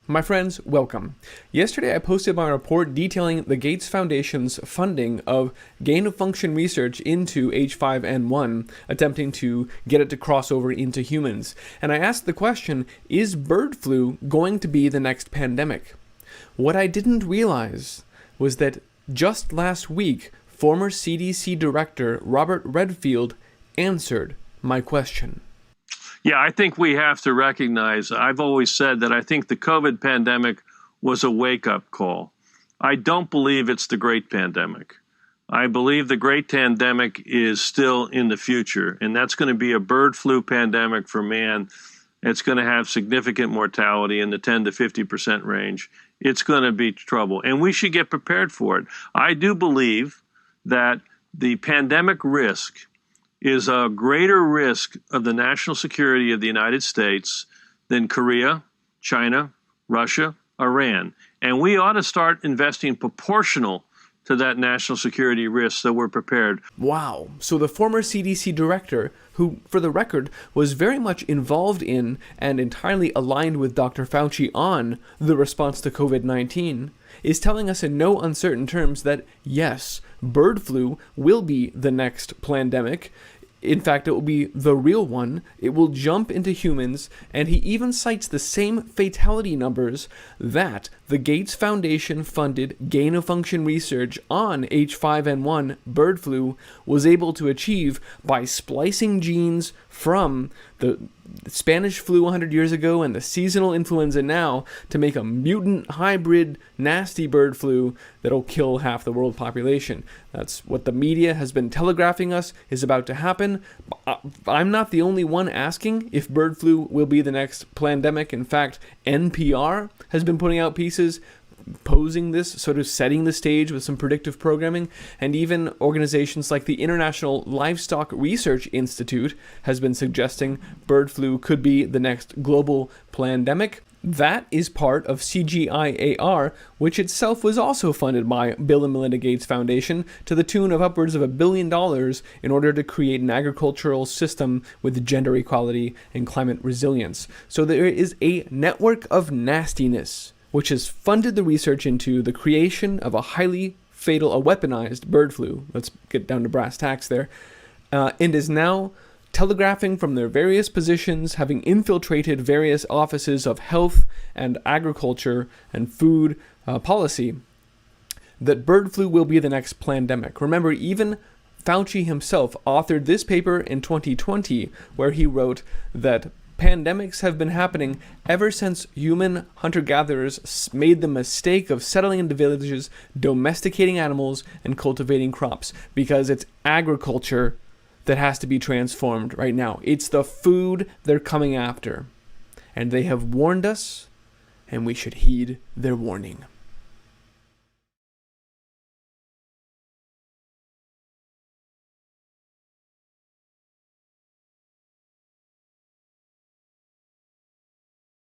My friends, welcome. Yesterday I posted my report detailing the Gates Foundation's funding of gain-of-function research into H5N1, attempting to get it to cross over into humans. And I asked the question, is bird flu going to be the next pandemic? What I didn't realize was that just last week, former CDC Director Robert Redfield answered my question. Yeah, I think we have to recognize, I've always said that I think the COVID pandemic was a wake-up call. I don't believe it's the great pandemic. I believe the great pandemic is still in the future, and that's going to be a bird flu pandemic for man. It's going to have significant mortality in the 10 to 50% range. It's going to be trouble, and we should get prepared for it. I do believe that the pandemic risk is a greater risk of the national security of the United States than Korea, China, Russia, Iran. And we ought to start investing proportional to that national security risk so we're prepared. Wow. So the former CDC director, who, for the record, was very much involved in and entirely aligned with Dr. Fauci on the response to COVID-19, is telling us in no uncertain terms that, yes, bird flu will be the next plandemic. In fact, it will be the real one. It will jump into humans, and he even cites the same fatality numbers that the Gates Foundation funded gain-of-function research on H5N1 bird flu was able to achieve by splicing genes from the Spanish flu 100 years ago and the seasonal influenza now to make a mutant hybrid nasty bird flu that'll kill half the world population. That's what the media has been telegraphing us is about to happen. I'm not the only one asking if bird flu will be the next plandemic. In fact, NPR has been putting out pieces posing this, sort of setting the stage with some predictive programming, and even organizations like the International Livestock Research Institute has been suggesting bird flu could be the next global plandemic. That is part of CGIAR, which itself was also funded by Bill and Melinda Gates Foundation to the tune of upwards of $1 billion in order to create an agricultural system with gender equality and climate resilience. So there is a network of nastiness which has funded the research into the creation of a highly fatal, a weaponized bird flu, let's get down to brass tacks there, and is now telegraphing from their various positions, having infiltrated various offices of health and agriculture and food policy, that bird flu will be the next plandemic. Remember, even Fauci himself authored this paper in 2020 where he wrote that pandemics have been happening ever since human hunter-gatherers made the mistake of settling into villages, domesticating animals, and cultivating crops, because it's agriculture that has to be transformed right now. It's the food they're coming after. And they have warned us, and we should heed their warning.